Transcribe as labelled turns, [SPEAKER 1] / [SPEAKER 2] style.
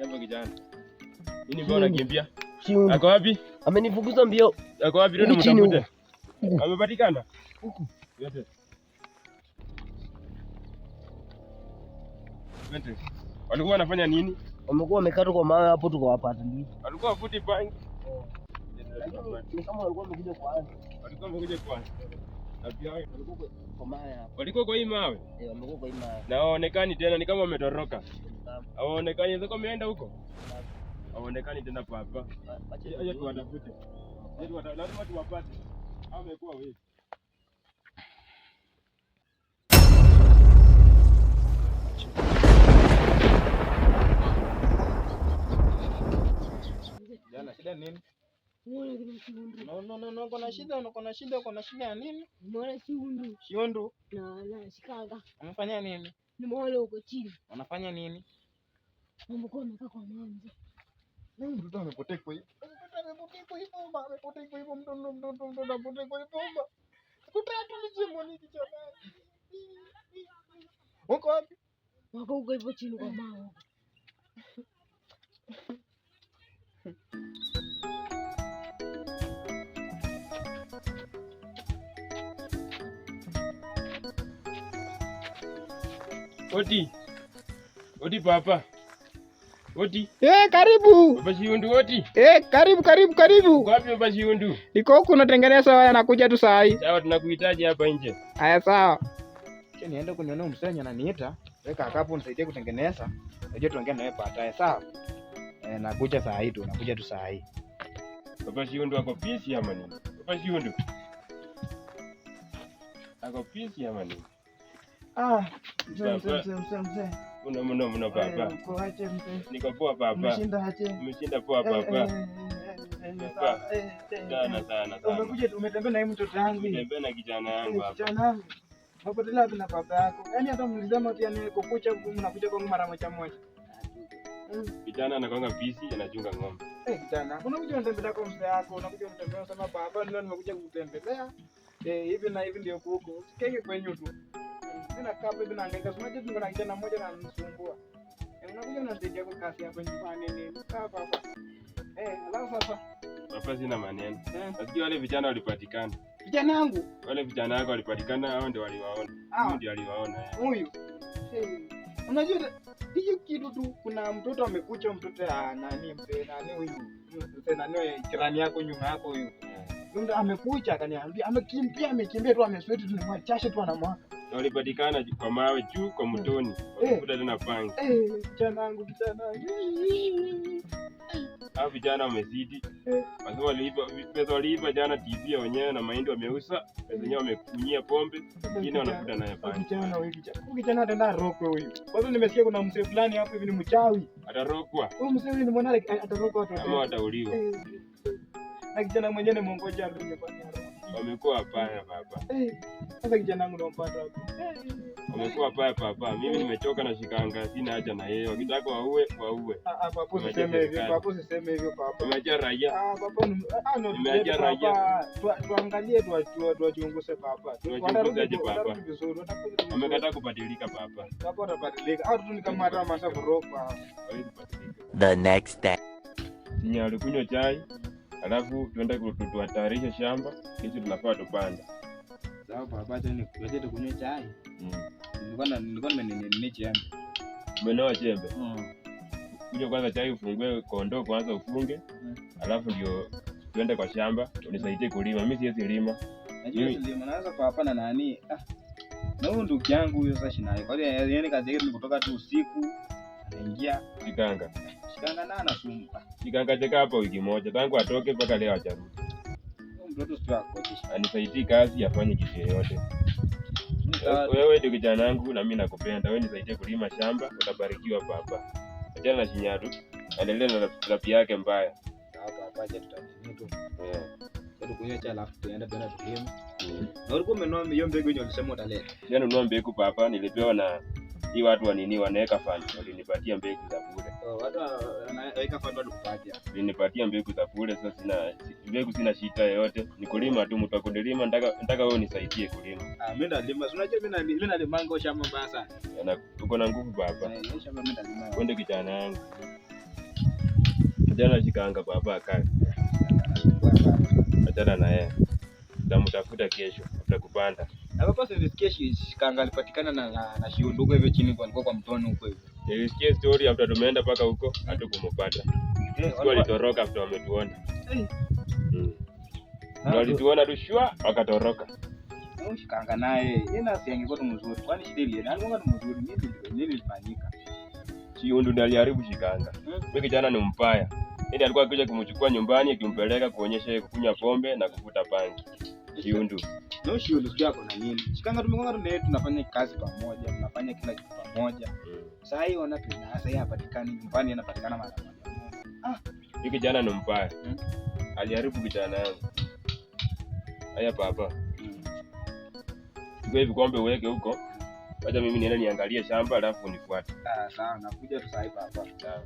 [SPEAKER 1] Jambo kijana. Nini mbona kimbia?
[SPEAKER 2] Shiundu.
[SPEAKER 1] Ako wapi?
[SPEAKER 2] Amenifukuza mbio.
[SPEAKER 1] Ako wapi ndio mtafute? Amepatikana? Huku. Yote. Yote. Walikuwa wanafanya nini?
[SPEAKER 2] Wamekuwa wamekata kwa mawe hapo tukawapata ndio.
[SPEAKER 1] Walikuwa wafuti bangi.
[SPEAKER 2] Ni kama walikuwa wamekuja kwanza.
[SPEAKER 1] Walikuwa wamekuja kwanza. Na pia
[SPEAKER 2] Walikuwa kwa mawe hapo.
[SPEAKER 1] walikuwa kwa hii mawe.
[SPEAKER 2] Wamekuwa kwa hii mawe.
[SPEAKER 1] Na hawaonekani tena, ni kama wametoroka. Hawaonekani, sasa wameenda huko. Hawaonekani tena papa. Acha tuwatafute. Lazima tuwapate. Hao wamekuwa wewe.
[SPEAKER 3] Jana shida nini?
[SPEAKER 4] No,
[SPEAKER 3] Kuna shida ya nini?
[SPEAKER 4] Mbona Shiundu?
[SPEAKER 3] Shiundu?
[SPEAKER 4] Na Shikanga.
[SPEAKER 3] Amefanya nini?
[SPEAKER 4] Nimeona huko chini.
[SPEAKER 3] Wanafanya nini?
[SPEAKER 4] Wamekuwa wamekaa kwa mwanzo.
[SPEAKER 3] Mtoto amepotea kwa hiyo. Wako wapi?
[SPEAKER 4] Wako huko hivyo chini kwa mawe.
[SPEAKER 1] Oti papa. Oti.
[SPEAKER 3] Karibu.
[SPEAKER 1] Baba Shiundu oti.
[SPEAKER 3] Karibu.
[SPEAKER 1] Wapi baba Shiundu?
[SPEAKER 3] Niko huku natengeneza waya nakuja tu saa hii.
[SPEAKER 1] Sawa, tunakuhitaji hapa nje.
[SPEAKER 3] Haya sawa. Acha niende kuniona msenya ananiita. Weka hapo nisaidie kutengeneza. Unajua tuongea nawe baadaye sawa? Nakuja saa hii tu, nakuja tu saa hii.
[SPEAKER 1] Baba Shiundu ako pisi ama nini? Baba Shiundu. Ako pisi ama nini?
[SPEAKER 3] Mzee.
[SPEAKER 1] Mno papa.
[SPEAKER 3] Uko aje mzee?
[SPEAKER 1] Niko poa papa. Umeshinda poa papa. Sana.
[SPEAKER 3] Umekuja umetembea na mtoto wangu.
[SPEAKER 1] Nimetembea na kijana yangu hapa.
[SPEAKER 3] Kijana wangu. Unapotelea wapi na baba yako? Yaani hata mlizama pia ni kukucha mnakuja kwa mara moja.
[SPEAKER 1] Kijana anakonga pisi anachunga ng'ombe.
[SPEAKER 3] Kijana, unakuja unatembelea kwa mzee wako, unakuja unatembea unasema baba leo nimekuja kukutembelea. Hivi na hivi ndio kuko. Usikeke kwenye tu. Mimi nakaa hapa hivi naangaika. Semaje tu kuna kijana mmoja ananisumbua. Unakuja unasaidia kwa kazi hapa nyumbani nini? Kaa hapa. Alafu sasa.
[SPEAKER 1] Papa sina maneno. Nasikia wale vijana walipatikana.
[SPEAKER 3] Vijana wangu.
[SPEAKER 1] Wale vijana wako walipatikana, hao ndio waliwaona. Hao ndio aliwaona.
[SPEAKER 3] Huyu. Unajua hiyo kitu tu kuna mtoto amekuja mtoto nani huyu. Mzee nani jirani yako nyuma yako huyu. Ndio amekuja akaniambia amekimbia tu amesweti tu ni mwachashe tu anamwaka.
[SPEAKER 1] Walipatikana kwa mawe juu kwa mtoni. Walikuta tena pangi.
[SPEAKER 3] Kijana wangu.
[SPEAKER 1] Hao vijana wamezidi. Pesa waliiba jana TV ya wenyewe na mahindi wameuza. Pesa wenyewe wamekunyia pombe. Wengine wanakuta naye pangi.
[SPEAKER 3] Kijana ataenda rokwe huyu. Kwanza nimesikia kuna mzee fulani hapo hivi ni mchawi.
[SPEAKER 1] Atarokwa.
[SPEAKER 3] Huyu mzee ni mwana atarokwa watu.
[SPEAKER 1] Ama watauliwa.
[SPEAKER 3] Na kijana mwenyewe mongoja ndio
[SPEAKER 1] wamekuwa hapana papa.
[SPEAKER 3] Sasa kijana wangu nampata hapo.
[SPEAKER 1] Wamekuwa hapana papa. Mimi nimechoka na Shikanga, sina haja na yeye. Wakitaka waue.
[SPEAKER 3] Papa usiseme hivyo papa.
[SPEAKER 1] Tumeacha raia.
[SPEAKER 3] Papa
[SPEAKER 1] nimeacha raia.
[SPEAKER 3] Tuangalie tuwachunguze papa.
[SPEAKER 1] Tuwachunguze papa. Wamekataa kubadilika papa.
[SPEAKER 3] Papa watabadilika. Au tu ni kama hata masa kuropa.
[SPEAKER 2] The next day.
[SPEAKER 1] Ni alikunywa chai. Alafu tuende kutuatarisha shamba, kisha tunafaa tupanda.
[SPEAKER 3] Sawa papa, acha nikuletee tukunywe chai. Nilikuwa nimenini chembe.
[SPEAKER 1] Umenoa chembe? Kuja kwanza chai ufungue kondoo kwanza ufunge. Alafu ndio tuende kwa shamba, unisaidie kulima. Mimi siwezi lima.
[SPEAKER 3] Najua lima naweza papa na nani? Na huyu ndugu yangu huyo sasa shinaye. Kwa hiyo yani kazi yake ni kutoka tu usiku anaingia
[SPEAKER 1] Shikanga
[SPEAKER 3] na anasumba.
[SPEAKER 1] Shikanga cheka hapa wiki moja tangu atoke mpaka leo hajarudi.
[SPEAKER 3] Mtoto sio akojisha.
[SPEAKER 1] Anisaidie kazi afanye kitu yoyote. Wewe ndio kijana wangu na mimi nakupenda. Wewe nisaidie kulima shamba, utabarikiwa papa. Achana na Shinyaru, endelea na rafiki yake mbaya.
[SPEAKER 3] Sawa papa, acha tutanini tu. Ndio kunywa cha alafu tuenda tulima. Na ulikuwa umenoa hiyo mbegu yenye ulisema utaleta.
[SPEAKER 1] Jana nunua mbegu papa, nilipewa na hii watu wanaweka fund, walinipatia mbegu za bure.
[SPEAKER 3] Watu wanaweka fund walikupatia.
[SPEAKER 1] Walinipatia mbegu za bure, sasa sina shida yoyote. Ni kulima tu, mtu akundelima, nataka wewe unisaidie kulima.
[SPEAKER 3] Mimi ndalima. Unajua mimi nalimanga shamba mbaya sana.
[SPEAKER 1] Uko na nguvu baba.
[SPEAKER 3] Shamba mimi ndalima.
[SPEAKER 1] Kwende kijana wangu. kijana shikanga baba akae. Achana na yeye. Tutamtafuta kesho, tutakupanda.
[SPEAKER 3] Na baba sasa nisikie shikanga alipatikana na Shiondu hivyo chini kwa alikuwa kwa mtoni huko hivyo.
[SPEAKER 1] Nilisikia story after tumeenda paka huko hatukumpata. Sio alitoroka after wametuona. Ndio alituona tu shwa akatoroka.
[SPEAKER 3] Shikanga naye yeye asiangekuwa tu mzuri. Kwani shida ile nani mwanga tu mzuri nini ilifanyika?
[SPEAKER 1] Shiondu ndiye aliharibu shikanga. Wewe kijana ni mbaya. Yeye alikuwa akija kumchukua nyumbani akimpeleka kuonyesha kunywa pombe na kuvuta bangi. Shiondu.
[SPEAKER 3] Ndio Shiondu yako na nini? Shikanga tumekuwa tunafanya kazi pamoja, tunafanya kila kitu pamoja. Sasa hiyo ona tu sasa yeye hapatikani nyumbani, anapatikana mara moja.
[SPEAKER 1] Huyu kijana ni mbaya. Aliharibu kijana yangu. Haya baba. Chukua hivi kombe uweke huko. Acha mimi niende niangalie shamba alafu unifuate.
[SPEAKER 3] Sawa, nakuja tu sasa baba. Sawa.